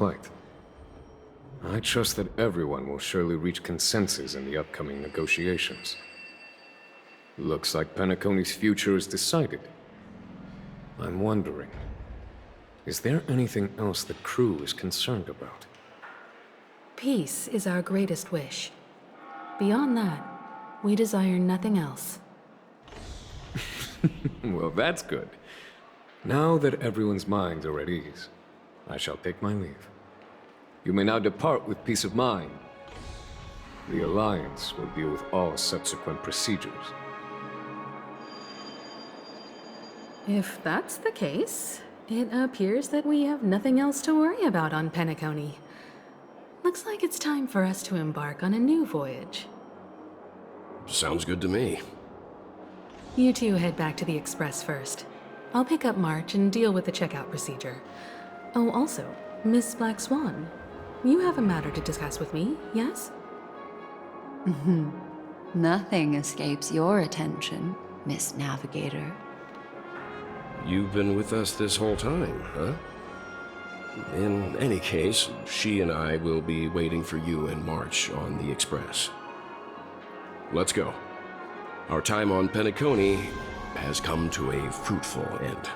Quite. I trust that everyone will surely reach consensus in the upcoming negotiations. Looks like Penacony's future is decided. I'm wondering, is there anything else the crew is concerned about? Peace is our greatest wish. Beyond that, we desire nothing else. Well, that's good. Now that everyone's minds are at ease, I shall take my leave. You may now depart with peace of mind. The Alliance will deal with all subsequent procedures. If that's the case, it appears that we have nothing else to worry about on Penacony. Looks like it's time for us to embark on a new voyage. Sounds good to me. You two head back to the Express first. I'll pick up March and deal with the checkout procedure. Oh, also, Miss Black Swan, you have a matter to discuss with me, yes? Nothing escapes your attention, Miss Navigator. You've been with us this whole time, huh? In any case, she and I will be waiting for you in March on the Express. Let's go. Our time on Penacony has come to a fruitful end.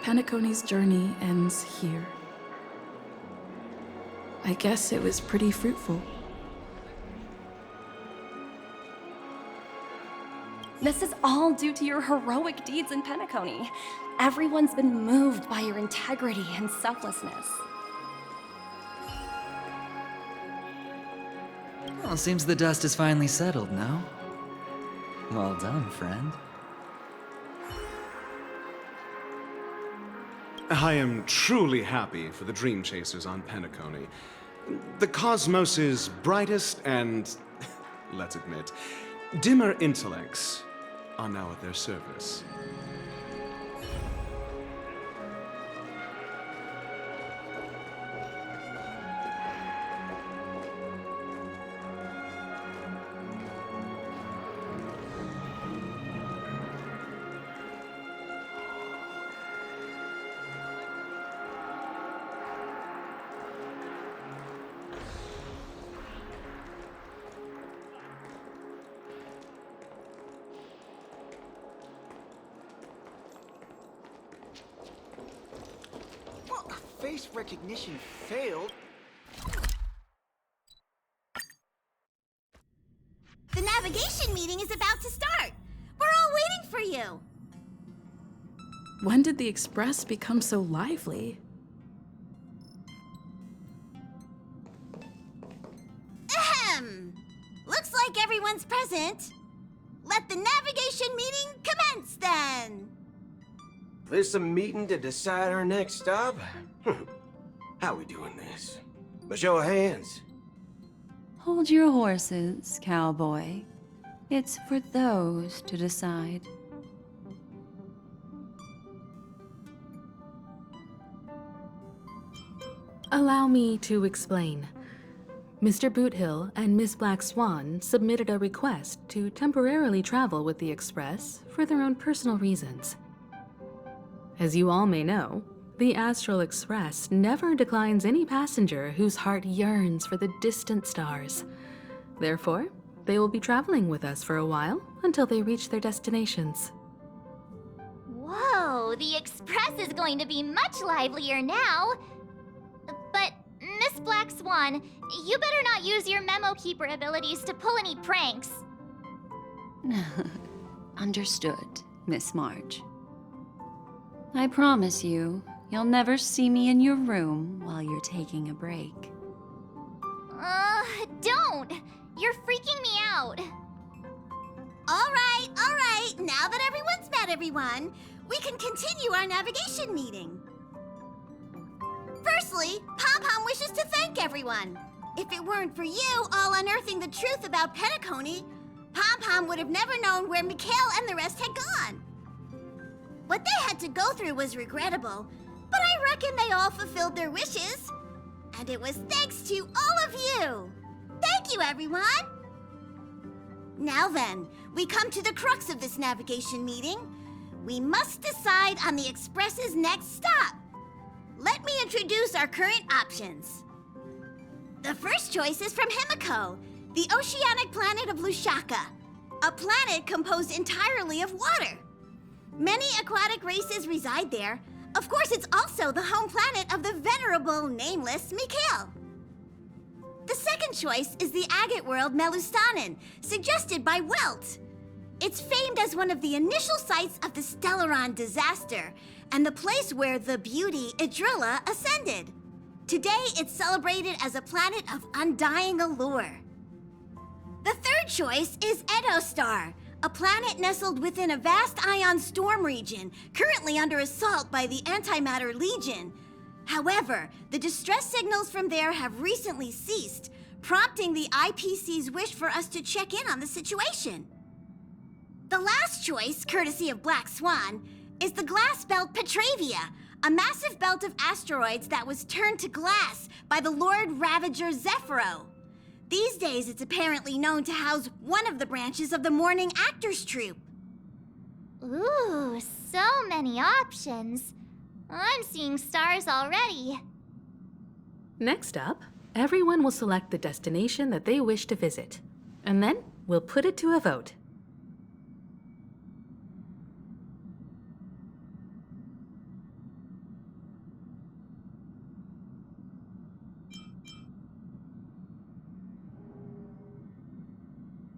Penacony's journey ends here. I guess it was pretty fruitful. This is all due to your heroic deeds in Penacony. Everyone's been moved by your integrity and selflessness. Well, seems the dust is finally settled now. Well done, friend. I am truly happy for the Dream Chasers on Penacony. The cosmos' brightest and, let's admit, dimmer intellects are now at their service. Face recognition failed. The navigation meeting is about to start. We're all waiting for you. When did the Express become so lively? Ahem. Looks like everyone's present. Let the navigation meeting commence then. This a meeting to decide our next stop? How we doing this? A show of hands. Hold your horses, cowboy. It's for those to decide. Allow me to explain. Mr. Boothill and Miss Black Swan submitted a request to temporarily travel with the Express for their own personal reasons. As you all may know, the Astral Express never declines any passenger whose heart yearns for the distant stars. Therefore, they will be traveling with us for a while until they reach their destinations. Whoa, the Express is going to be much livelier now. But, Miss Black Swan, you better not use your memo keeper abilities to pull any pranks. Understood, Miss March. I promise you, you'll never see me in your room while you're taking a break. Don't! You're freaking me out. All right. Now that everyone's met everyone, we can continue our navigation meeting. Firstly, Pom-Pom wishes to thank everyone. If it weren't for you all unearthing the truth about Penacony, Pom-Pom would have never known where Mikhail and the rest had gone. What they had to go through was regrettable, but I reckon they all fulfilled their wishes. And it was thanks to all of you. Thank you, everyone. Now then, we come to the crux of this navigation meeting. We must decide on the Express's next stop. let me introduce our current options. The first choice is from Himiko, the oceanic planet of Lushaka, a planet composed entirely of water. Many aquatic races reside there. Of course, it's also the home planet of the venerable, nameless Mikhail. The second choice is the agate world Melustanen, suggested by Welt. It's famed as one of the initial sites of the Stellaron disaster, and the place where the beauty Idrilla ascended. Today, it's celebrated as a planet of undying allure. The third choice is Edostar, a planet nestled within a vast ion storm region, currently under assault by the Antimatter Legion. However, the distress signals from there have recently ceased, prompting the IPC's wish for us to check in on the situation. The last choice, courtesy of Black Swan, is the glass belt Petravia, a massive belt of asteroids that was turned to glass by the Lord Ravager Zephyro. These days, it's apparently known to house one of the branches of the Morning Actors Troupe. Ooh, so many options. I'm seeing stars already. Next up, everyone will select the destination that they wish to visit, and then we'll put it to a vote.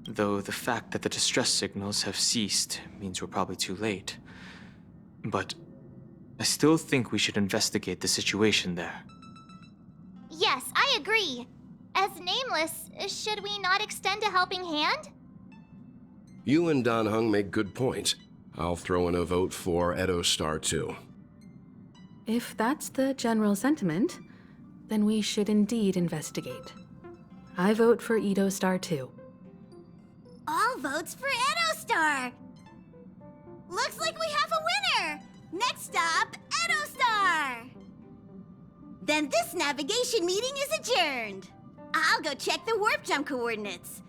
Though the fact that the distress signals have ceased means we're probably too late. But I still think we should investigate the situation there. Yes, I agree. As Nameless, should we not extend a helping hand? You and Dan Heng make good points. I'll throw in a vote for Edostar too. If that's the general sentiment, then we should indeed investigate. I vote for Edostar too. All votes for Edostar! Looks like we have a winner! Next stop, Edostar! Then this navigation meeting is adjourned. I'll go check the warp jump coordinates.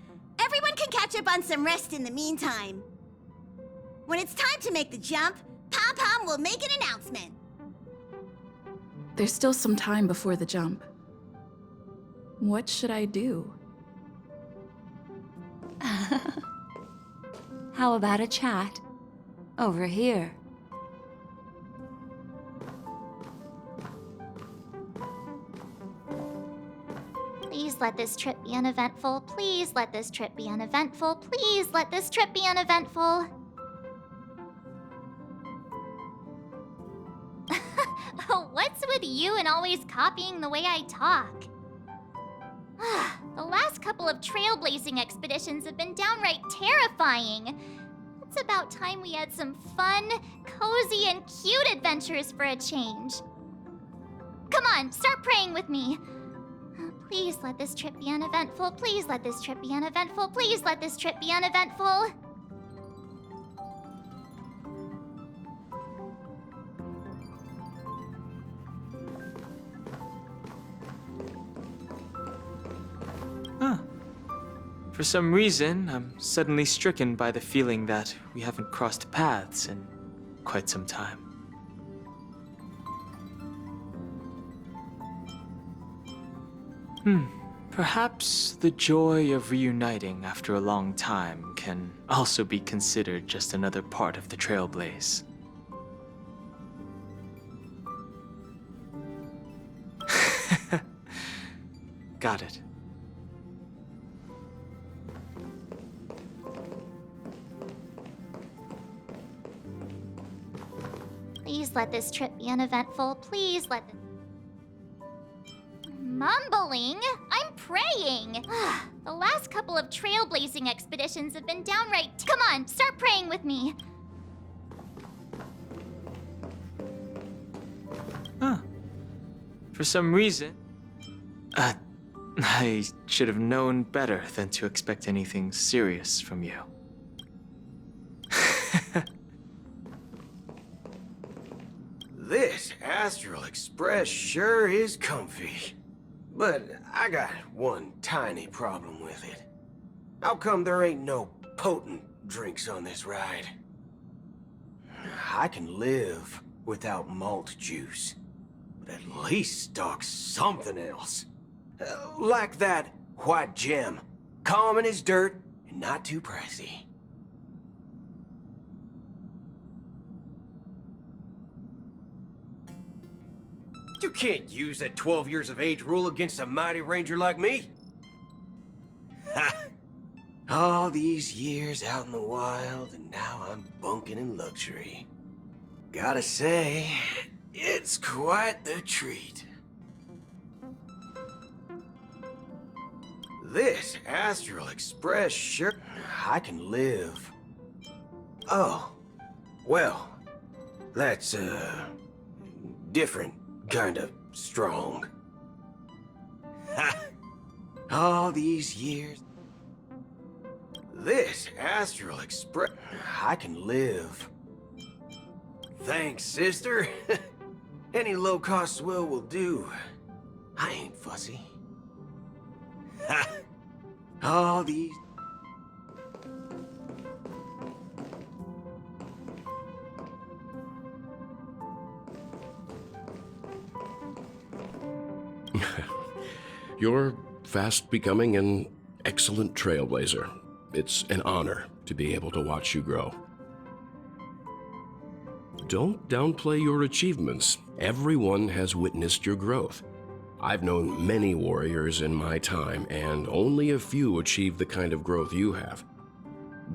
Everyone can catch up on some rest in the meantime. When it's time to make the jump, Pom Pom will make an announcement. There's still some time before the jump. What should I do? How about a chat? Over here. Please let this trip be uneventful. Please let this trip be uneventful. Please let this trip be uneventful. What's with you and always copying the way I talk? The last couple of trailblazing expeditions have been downright terrifying. It's about time we had some fun, cozy, and cute adventures for a change. Come on, start praying with me. Please let this trip be uneventful. Please let this trip be uneventful. Please let this trip be uneventful. Huh. For some reason, I'm suddenly stricken by the feeling that we haven't crossed paths in quite some time. Perhaps the joy of reuniting after a long time can also be considered just another part of the trailblaze. Got it. Please let this trip be uneventful. Please let the... Mumbling? I'm praying! The last couple of trailblazing expeditions have been downright... Come on, start praying with me! Huh. For some reason... I should have known better than to expect anything serious from you. This Astral Express sure is comfy. But I got one tiny problem with it. How come there ain't no potent drinks on this ride? I can live without malt juice. but at least stock something else. Like that white gem. Common as dirt and not too pricey. You can't use that 12 years of age rule against a mighty ranger like me. Ha! All these years out in the wild, and now I'm bunking in luxury. Gotta say, it's quite the treat. This Astral Express sure... I can live. Oh, well, that's, different kind of strong. Ha! All these years... This Astral Express... I can live. Thanks, sister. Any low-cost swill will do. I ain't fussy. Ha! All these... You're fast becoming an excellent trailblazer. It's an honor to be able to watch you grow. Don't downplay your achievements. Everyone has witnessed your growth. I've known many warriors in my time, and only a few achieve the kind of growth you have.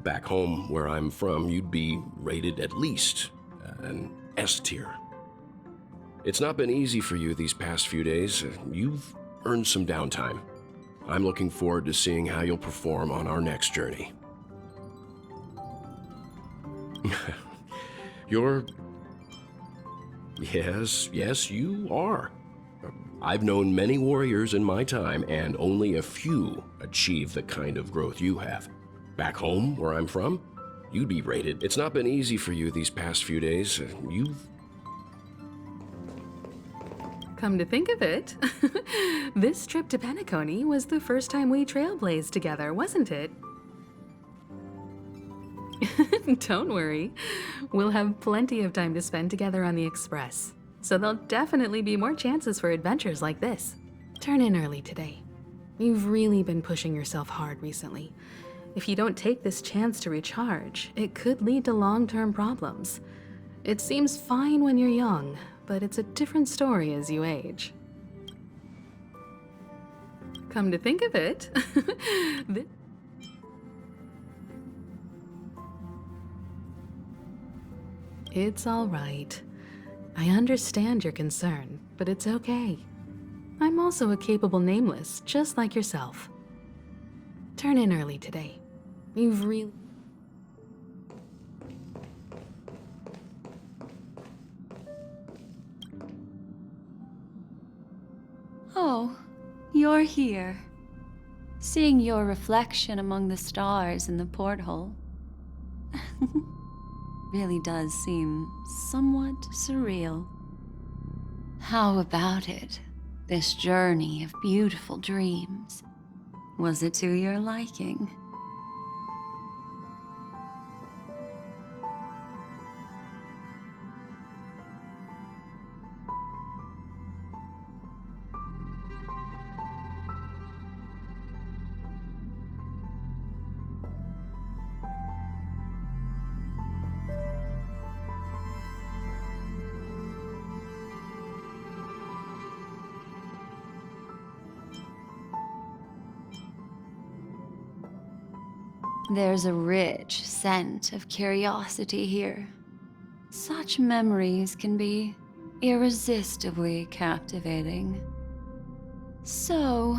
Back home, where I'm from, you'd be rated at least an S tier. It's not been easy for you these past few days. You've earned some downtime. I'm looking forward to seeing how you'll perform on our next journey. You're... Yes, you are. I've known many warriors in my time, and only a few achieve the kind of growth you have. Back home, where I'm from, you'd be rated. It's not been easy for you these past few days. You've... Come to think of it, this trip to Penacony was the first time we trailblazed together, wasn't it? Don't worry, we'll have plenty of time to spend together on the Express, so there'll definitely be more chances for adventures like this. Turn in early today. You've really been pushing yourself hard recently. If you don't take this chance to recharge, it could lead to long-term problems. It seems fine when you're young, but it's a different story as you age. Come to think of it, It's all right. I understand your concern, but it's okay. I'm also a capable nameless, just like yourself. Turn in early today. You've really... Oh, you're here. Seeing your reflection among the stars in the porthole really does seem somewhat surreal. How about it? This journey of beautiful dreams. Was it to your liking? There's a rich scent of curiosity here. Such memories can be irresistibly captivating. So,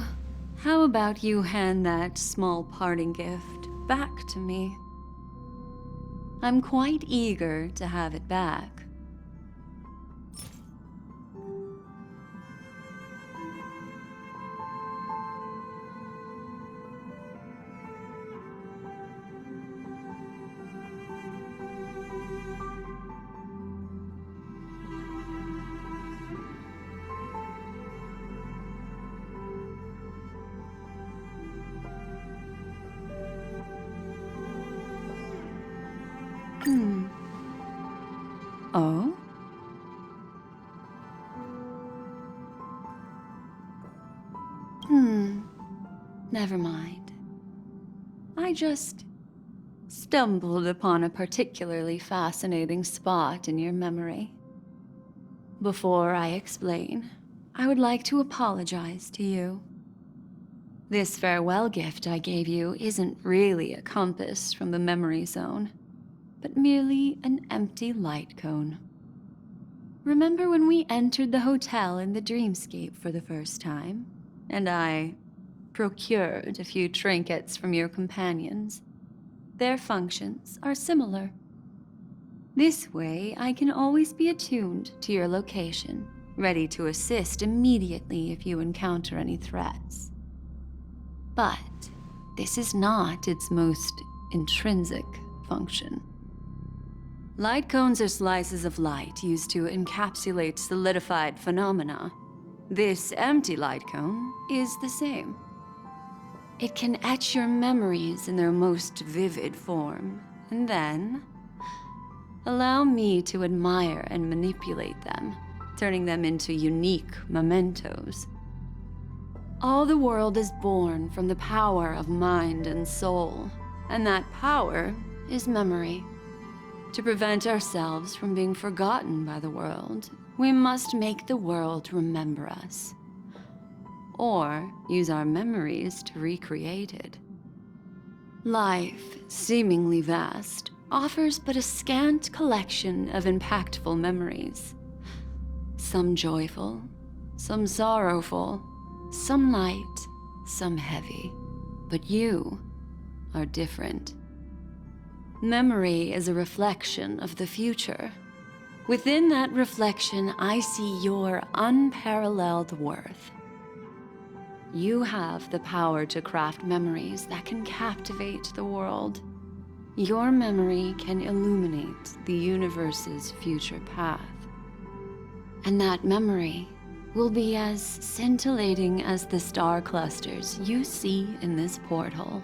how about you hand that small parting gift back to me? I'm quite eager to have it back. Oh? Never mind. I just stumbled upon a particularly fascinating spot in your memory. Before I explain, I would like to apologize to you. This farewell gift I gave you isn't really a compass from the memory zone, but merely an empty light cone. Remember when we entered the hotel in the dreamscape for the first time, and I procured a few trinkets from your companions? Their functions are similar. This way, I can always be attuned to your location, ready to assist immediately if you encounter any threats. But this is not its most intrinsic function. Light cones are slices of light used to encapsulate solidified phenomena. This empty light cone is the same. It can etch your memories in their most vivid form, and then allow me to admire and manipulate them, turning them into unique mementos. All the world is born from the power of mind and soul, and that power is memory. To prevent ourselves from being forgotten by the world, we must make the world remember us, or use our memories to recreate it. Life, seemingly vast, offers but a scant collection of impactful memories. Some joyful, some sorrowful, some light, some heavy. But you are different. Memory is a reflection of the future. Within that reflection, I see your unparalleled worth. You have the power to craft memories that can captivate the world. Your memory can illuminate the universe's future path. And that memory will be as scintillating as the star clusters you see in this porthole.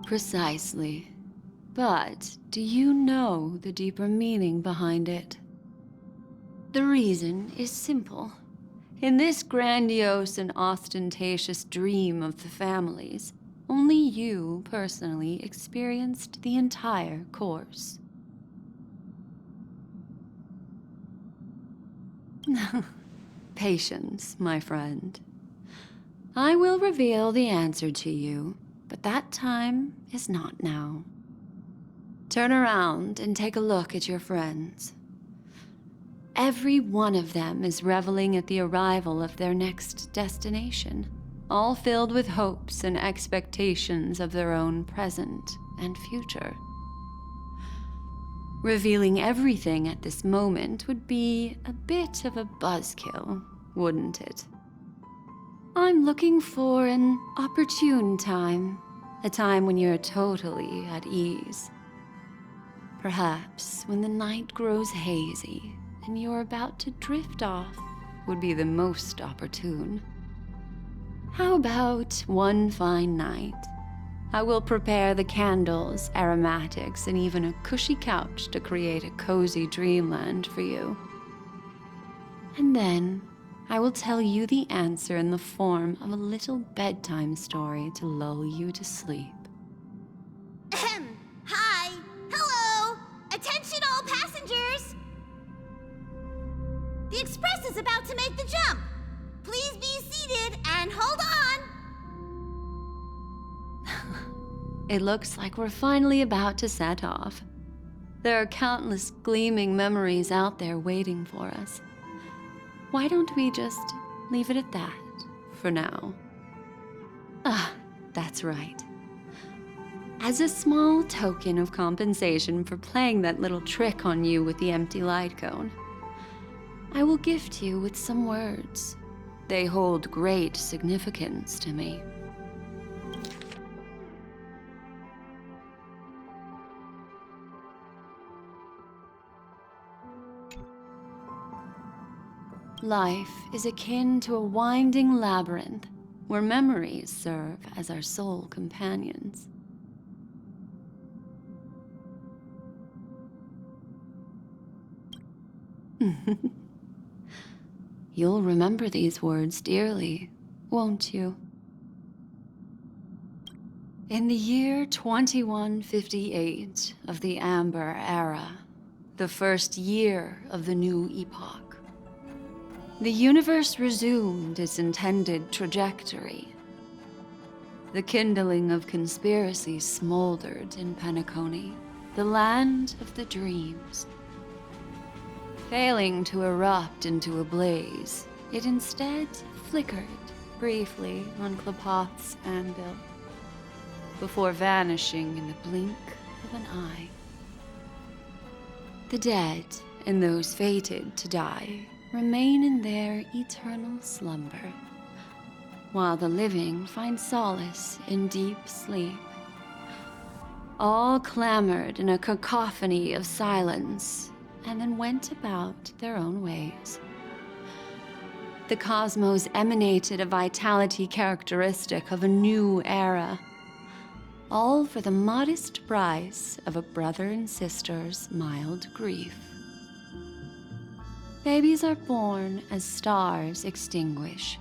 Precisely. But do you know the deeper meaning behind it? The reason is simple. In this grandiose and ostentatious dream of the families, only you personally experienced the entire course. Patience, my friend. I will reveal the answer to you, but that time is not now. Turn around and take a look at your friends. Every one of them is reveling at the arrival of their next destination, all filled with hopes and expectations of their own present and future. Revealing everything at this moment would be a bit of a buzzkill, wouldn't it? I'm looking for an opportune time, a time when you're totally at ease. Perhaps when the night grows hazy and you're about to drift off would be the most opportune. How about one fine night? I will prepare the candles, aromatics, and even a cushy couch to create a cozy dreamland for you. And then I will tell you the answer in the form of a little bedtime story to lull you to sleep. Ahem. Hi. Hello. Attention all passengers. The express is about to make the jump. Please be seated and hold on. It looks like we're finally about to set off. There are countless gleaming memories out there waiting for us. Why don't we just leave it at that for now? That's right. As a small token of compensation for playing that little trick on you with the empty light cone, I will gift you with some words. They hold great significance to me. Life is akin to a winding labyrinth where memories serve as our sole companions. You'll remember these words dearly, won't you? In the year 2158 of the Amber Era, the first year of the new epoch, the universe resumed its intended trajectory. The kindling of conspiracy smoldered in Penacony, the land of the dreams. Failing to erupt into a blaze, it instead flickered briefly on Klapoth's anvil, before vanishing in the blink of an eye. The dead and those fated to die remain in their eternal slumber, while the living find solace in deep sleep. All clamored in a cacophony of silence, and then went about their own ways. The cosmos emanated a vitality characteristic of a new era, all for the modest price of a brother and sister's mild grief. Babies are born as stars extinguish.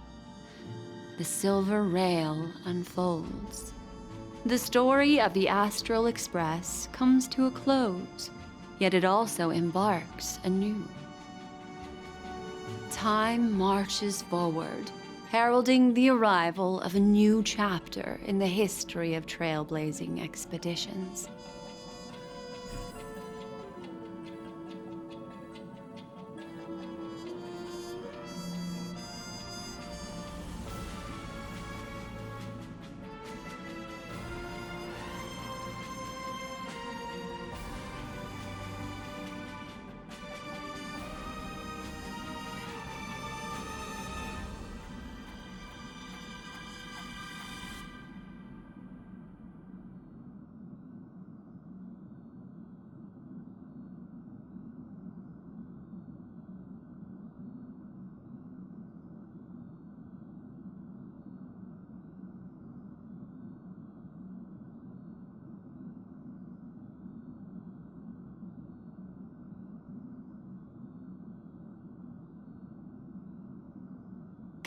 The silver rail unfolds. The story of the Astral Express comes to a close, yet it also embarks anew. Time marches forward, heralding the arrival of a new chapter in the history of trailblazing expeditions.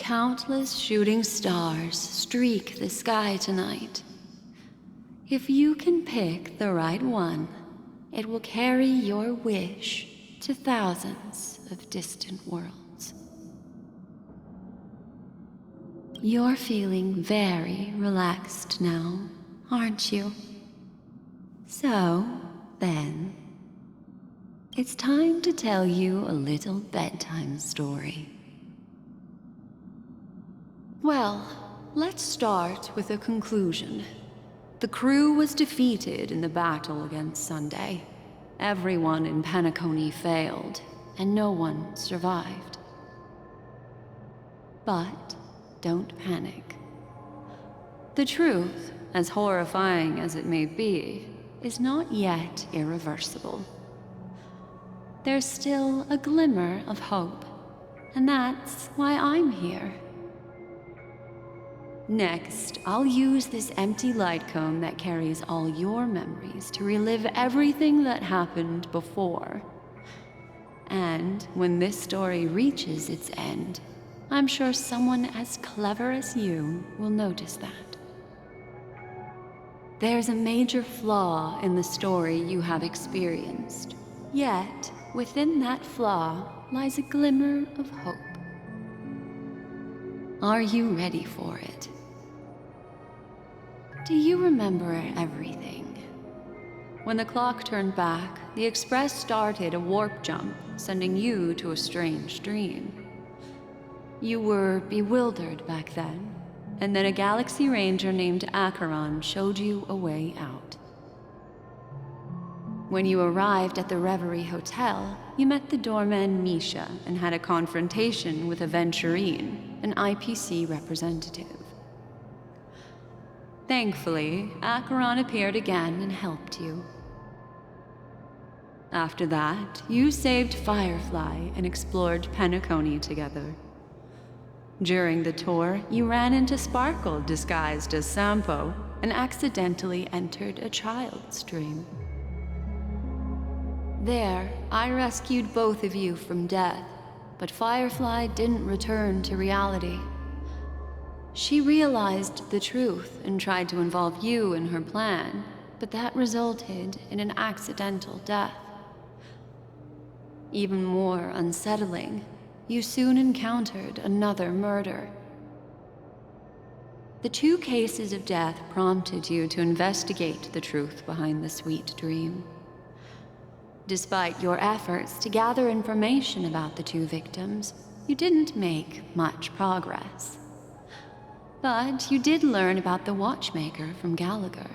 Countless shooting stars streak the sky tonight. If you can pick the right one, it will carry your wish to thousands of distant worlds. You're feeling very relaxed now, aren't you? So, then, it's time to tell you a little bedtime story. Well, let's start with a conclusion. The crew was defeated in the battle against Sunday. Everyone in Penacony failed, and no one survived. But don't panic. The truth, as horrifying as it may be, is not yet irreversible. There's still a glimmer of hope, and that's why I'm here. Next, I'll use this empty light cone that carries all your memories to relive everything that happened before. And when this story reaches its end, I'm sure someone as clever as you will notice that. There's a major flaw in the story you have experienced, yet within that flaw lies a glimmer of hope. Are you ready for it? Do you remember everything? When the clock turned back, the Express started a warp jump, sending you to a strange dream. You were bewildered back then, and then a Galaxy Ranger named Acheron showed you a way out. When you arrived at the Reverie Hotel, you met the doorman Misha and had a confrontation with Aventurine, an IPC representative. Thankfully, Acheron appeared again and helped you. After that, you saved Firefly and explored Penacony together. During the tour, you ran into Sparkle disguised as Sampo and accidentally entered a child's dream. There, I rescued both of you from death, but Firefly didn't return to reality. She realized the truth and tried to involve you in her plan, but that resulted in an accidental death. Even more unsettling, you soon encountered another murder. The 2 cases of death prompted you to investigate the truth behind the sweet dream. Despite your efforts to gather information about the 2 victims, you didn't make much progress. But you did learn about the watchmaker from Gallagher.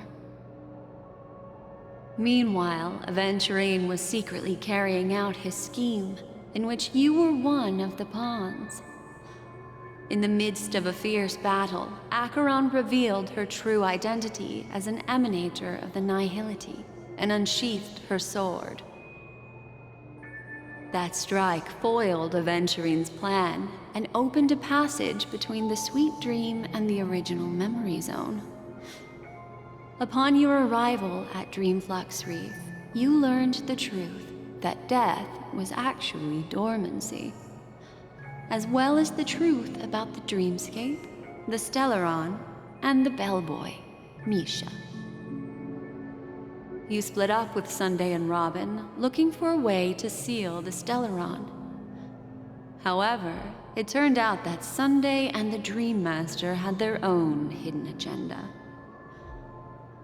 Meanwhile, Aventurine was secretly carrying out his scheme, in which you were one of the pawns. In the midst of a fierce battle, Acheron revealed her true identity as an emanator of the Nihility and unsheathed her sword. That strike foiled Aventurine's plan and opened a passage between the sweet dream and the original memory zone. Upon your arrival at Dreamflux Reef, you learned the truth that death was actually dormancy, as well as the truth about the dreamscape, the Stellaron, and the bellboy, Misha. You split up with Sunday and Robin, looking for a way to seal the Stellaron. However, it turned out that Sunday and the Dream Master had their own hidden agenda.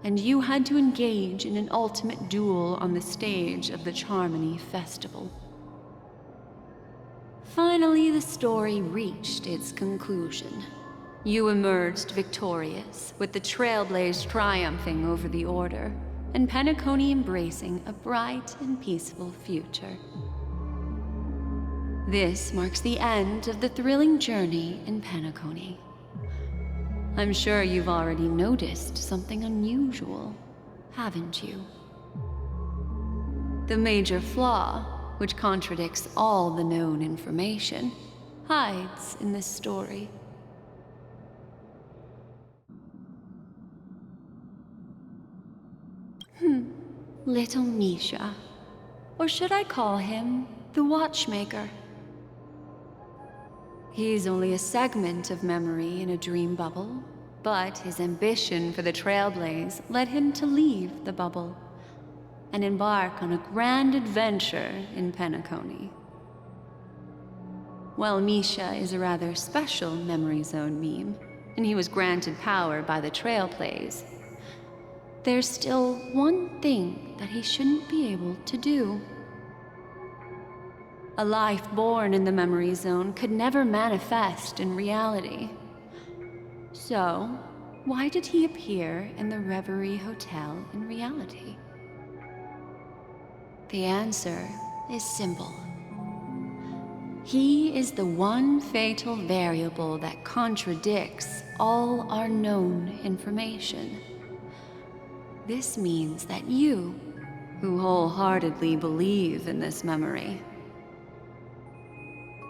And you had to engage in an ultimate duel on the stage of the Charmony Festival. Finally, the story reached its conclusion. You emerged victorious, with the Trailblaze triumphing over the Order, and Penacony embracing a bright and peaceful future. This marks the end of the thrilling journey in Penacony. I'm sure you've already noticed something unusual, haven't you? The major flaw, which contradicts all the known information, hides in this story. Little Misha. Or should I call him the Watchmaker? He's only a segment of memory in a dream bubble, but his ambition for the Trailblaze led him to leave the bubble and embark on a grand adventure in Penacony. While Misha is a rather special memory zone meme, and he was granted power by the Trailblaze, there's still one thing that he shouldn't be able to do. A life born in the memory zone could never manifest in reality. So, why did he appear in the Reverie Hotel in reality? The answer is simple. He is the one fatal variable that contradicts all our known information. This means that you, who wholeheartedly believe in this memory,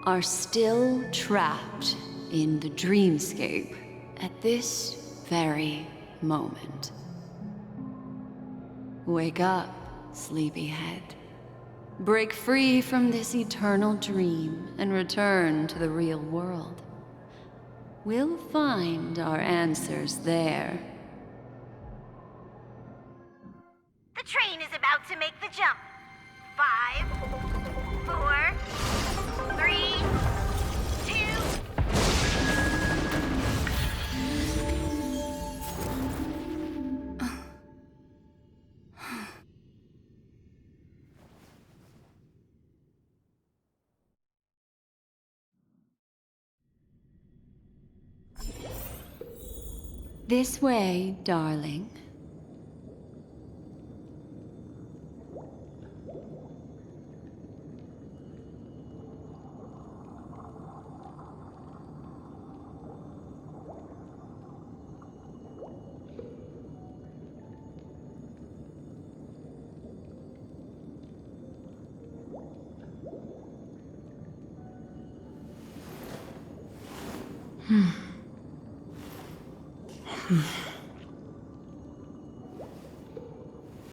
are still trapped in the dreamscape at this very moment. Wake up, sleepyhead. Break free from this eternal dream and return to the real world. We'll find our answers there. The train is about to make the jump. 5, 4, 3, 2... This way, darling.